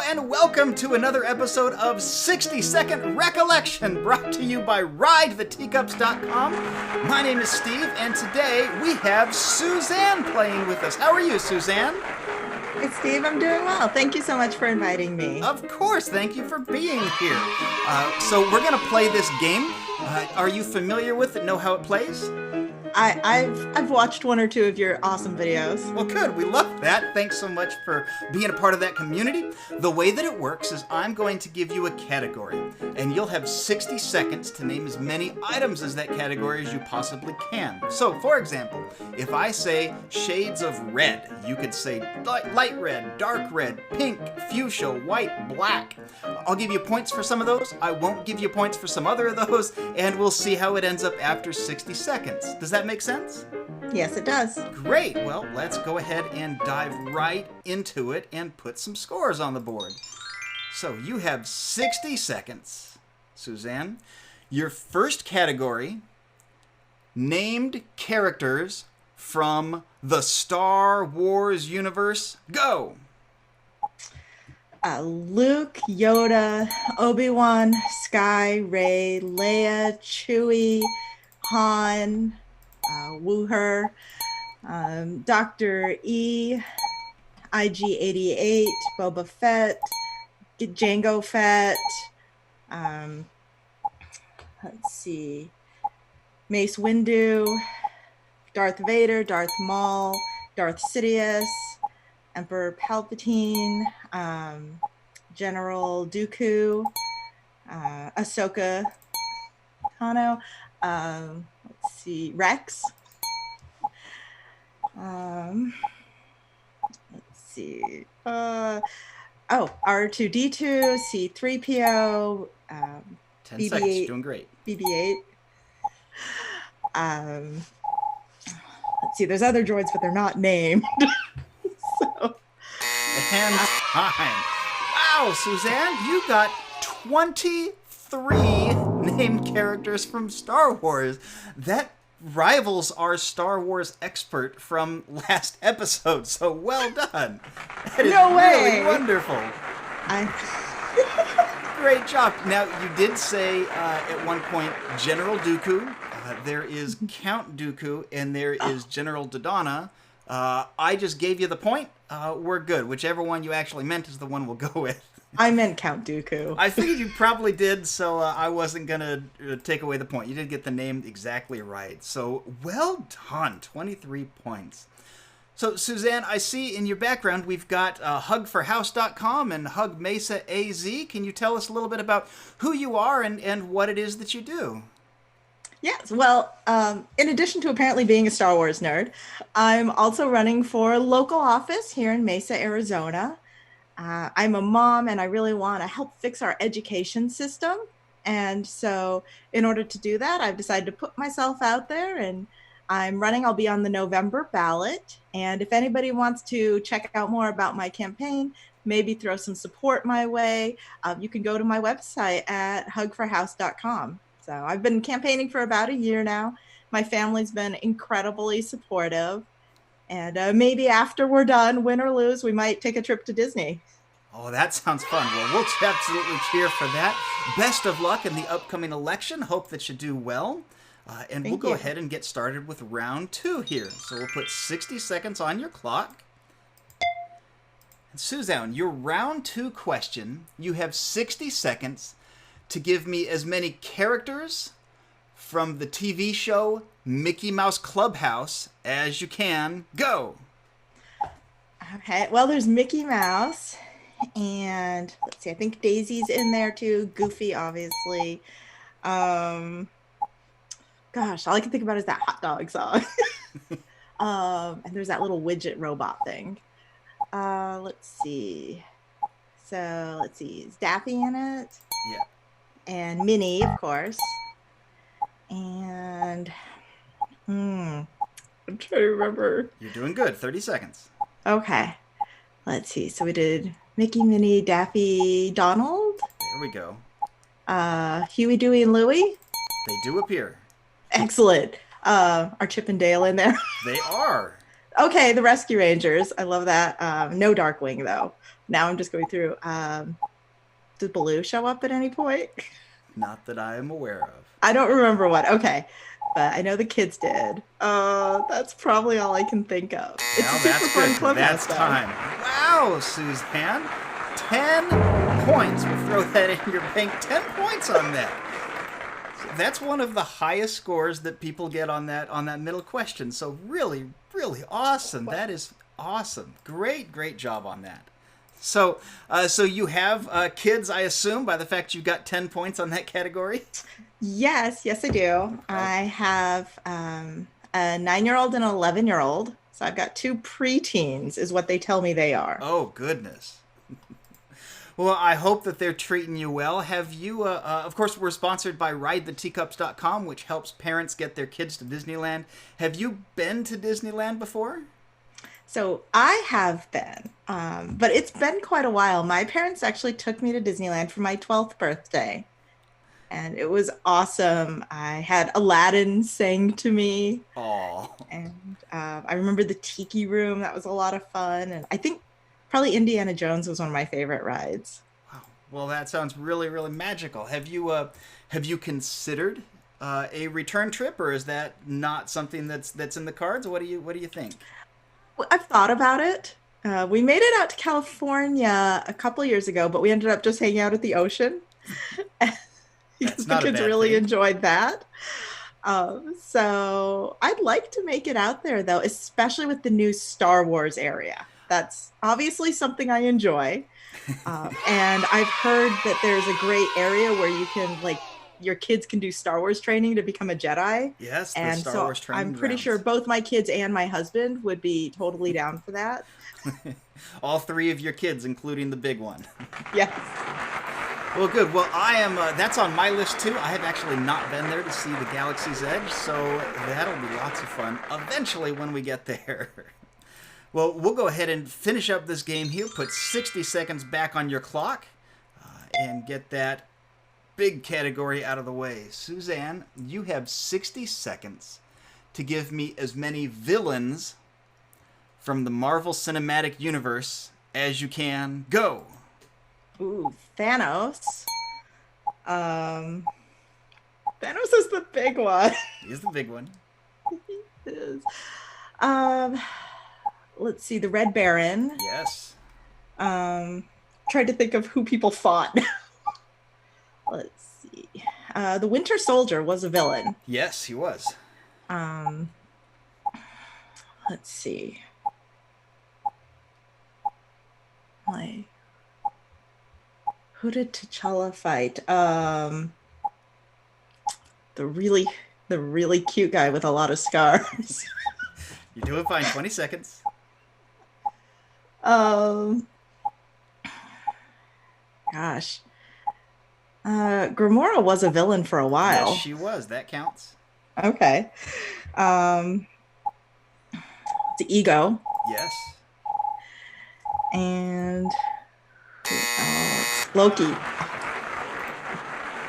and welcome to another episode of 60 Second Recollection, brought to you by RideTheTeacups.com. My name is Steve, and today we have Suzanne playing with us. How are you, Suzanne? Hey, Steve, I'm doing well. Thank you so much for inviting me. Of course, thank you for being here. So we're going to play this game. Are you familiar with it? Know how it plays? I've watched one or two of your awesome videos. Well, good. We love that. Thanks so much for being a part of that community. The way that it works is I'm going to give you a category, and you'll have 60 seconds to name as many items as that category as you possibly can. So, for example, if I say shades of red, you could say light red, dark red, pink, fuchsia, white, black. I'll give you points for some of those. I won't give you points for some other of those, and we'll see how it ends up after 60 seconds. Does that make sense? Yes, it does. Great. Well, let's go ahead and dive right into it and put some scores on the board. So you have 60 seconds, Suzanne. Your first category, named characters from the Star Wars universe. Go! Luke, Yoda, Obi-Wan, Sky, Rey, Leia, Chewie, Han, Wooher, Dr. E, IG-88, Boba Fett, Jango Fett, let's see, Mace Windu, Darth Vader, Darth Maul, Darth Sidious, Emperor Palpatine, General Dooku, Ahsoka Tano, let's see, Rex, let's see, R2-D2, C-3PO, 10 BB-8, seconds, doing great. BB-8. Let's see, there's other droids, but they're not named. So. And time. Wow, Suzanne, you got 23 named characters from Star Wars. That rivals our Star Wars expert from last episode, so well done. That is no way. Really wonderful. Great job. Now, you did say at one point General Dooku. There is Count Dooku, and there is General Dodonna. I just gave you the point. We're good. Whichever one you actually meant is the one we'll go with. I meant Count Dooku. I figured you probably did, so I wasn't going to take away the point. You did get the name exactly right. So, well done. 23 points. So, Suzanne, I see in your background we've got hugforhouse.com and Hug Mesa AZ. Can you tell us a little bit about who you are and what it is that you do? Yes, well, in addition to apparently being a Star Wars nerd, I'm also running for local office here in Mesa, Arizona. I'm a mom, and I really want to help fix our education system. And so in order to do that, I've decided to put myself out there, and I'm running. I'll be on the November ballot. And if anybody wants to check out more about my campaign, maybe throw some support my way, you can go to my website at hugforhouse.com. So I've been campaigning for about a year now. My family's been incredibly supportive. And maybe after we're done, win or lose, we might take a trip to Disney. Oh, that sounds fun. Well, we'll absolutely cheer for that. Best of luck in the upcoming election. Hope that you do well. And we'll go ahead and get started with round 2 here. So we'll put 60 seconds on your clock. And Suzanne, your round 2 question, you have 60 seconds to give me as many characters from the TV show Mickey Mouse Clubhouse as you can. Go! Okay, well, there's Mickey Mouse, and let's see, I think Daisy's in there too. Goofy, obviously. Gosh, all I can think about is that hot dog song. And there's that little widget robot thing. Let's see. So, let's see, is Daffy in it? Yeah. And Minnie, of course. And I'm trying to remember. You're doing good. 30 seconds. Okay. Let's see. So we did Mickey, Minnie, Daffy, Donald. There we go. Huey, Dewey, and Louie. They do appear. Excellent. Are Chip and Dale in there? They are. Okay, the Rescue Rangers. I love that. No Darkwing though. Now I'm just going through. Did Baloo show up at any point? Not that I am aware of. I don't remember what. Okay, but I know the kids did. That's probably all I can think of. It's Well, a that's super fun good, 'cause clubhouse. that's time. Wow, Suzanne. 10 points. We'll throw that in your bank. 10 points on that. That's one of the highest scores that people get on that middle question. So really, really awesome. That is awesome. Great job on that. So, so you have kids, I assume, by the fact you got 10 points on that category? Yes, I do. Okay. I have a 9-year-old and an 11-year-old. So I've got two preteens, is what they tell me they are. Oh, goodness. Well, I hope that they're treating you well. Have you, of course, we're sponsored by RideTheTeacups.com, which helps parents get their kids to Disneyland. Have you been to Disneyland before? So I have been, but it's been quite a while. My parents actually took me to Disneyland for my 12th birthday, and it was awesome. I had Aladdin sing to me, Oh, and I remember the Tiki Room. That was a lot of fun, and I think probably Indiana Jones was one of my favorite rides. wow. Well, that sounds really, really magical. Have you considered a return trip, or is that not something that's in the cards? What do you think? Well, I've thought about it. We made it out to California a couple years ago, but we ended up just hanging out at the ocean That's because the not a kids bad really thing. enjoyed that. So I'd like to make it out there though, especially with the new Star Wars area. That's obviously something I enjoy. And I've heard that there's a great area where you can like your kids can do Star Wars training to become a Jedi. Yes, the And Star so Wars training I'm pretty sure grounds. both my kids and my husband would be totally down for that. All three of your kids, including the big one. Yes. Well, good. Well, I am. That's on my list too. I have actually not been there to see the Galaxy's Edge, so that'll be lots of fun eventually when we get there. Well, we'll go ahead and finish up this game here. Put 60 seconds back on your clock, and get that big category out of the way. Suzanne, you have 60 seconds to give me as many villains from the Marvel Cinematic Universe as you can. Go. Ooh, Thanos. Thanos is the big one. Here's the big one. He is. Um, let's see, the Red Baron. Yes. Tried to think of who people fought. Let's see. The Winter Soldier was a villain. Yes, he was. Let's see. Like, who did T'Challa fight? The really cute guy with a lot of scars. You're doing fine. 20 seconds. Gosh. Gamora was a villain for a while. Yes, she was. That counts. Okay. The Ego. Yes. And Loki.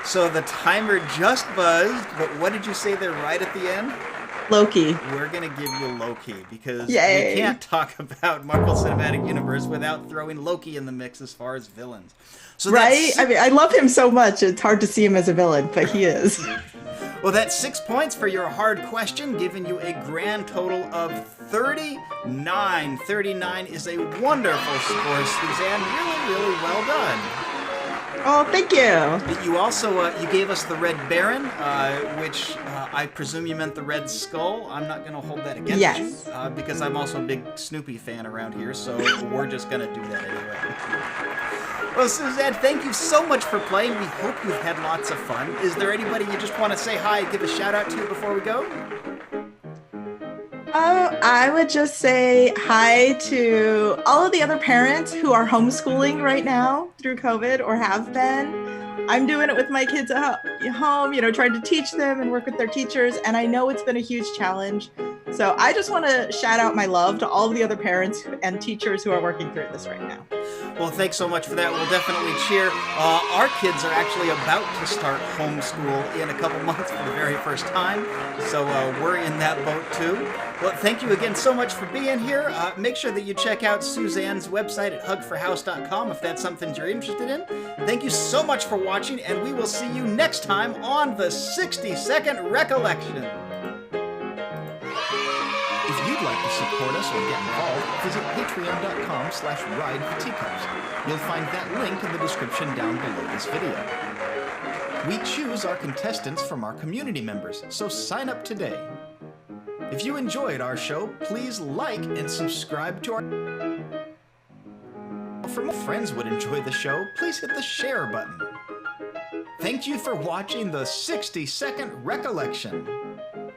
So the timer just buzzed, but what did you say there right at the end? Loki. We're going to give you Loki because Yay. we can't talk about Marvel Cinematic Universe without throwing Loki in the mix as far as villains. So Right? I mean, I love him so much. It's hard to see him as a villain, but he is. Well, that's 6 points for your hard question, giving you a grand total of 39. 39 is a wonderful score, Suzanne. Really, really well done. Oh, thank you. You also you gave us the Red Baron, which I presume you meant the Red Skull. I'm not going to hold that against Yes. you because I'm also a big Snoopy fan around here, so we're just going to do that anyway. Well, Suzanne, thank you so much for playing. We hope you've had lots of fun. Is there anybody you just want to say hi, give a shout out to before we go? I would just say hi to all of the other parents who are homeschooling right now through COVID or have been. I'm doing it with my kids at home, trying to teach them and work with their teachers. And I know it's been a huge challenge, So I just want to shout out my love to all of the other parents and teachers who are working through this right now. Well, thanks so much for that. We'll definitely cheer. Our kids are actually about to start homeschool in a couple months for the very first time, so we're in that boat too. Well, thank you again so much for being here. Make sure that you check out Suzanne's website at hugforhouse.com if that's something you're interested in. Thank you so much for watching, and we will see you next time on the 60-Second Recollection. If you'd like to support us or get involved, visit patreon.com/rideforteacups. You'll find that link in the description down below this video. We choose our contestants from our community members, so sign up today. If you enjoyed our show, please like and subscribe to our... For more friends would enjoy the show, please hit the share button. Thank you for watching the 60-Second Recollection.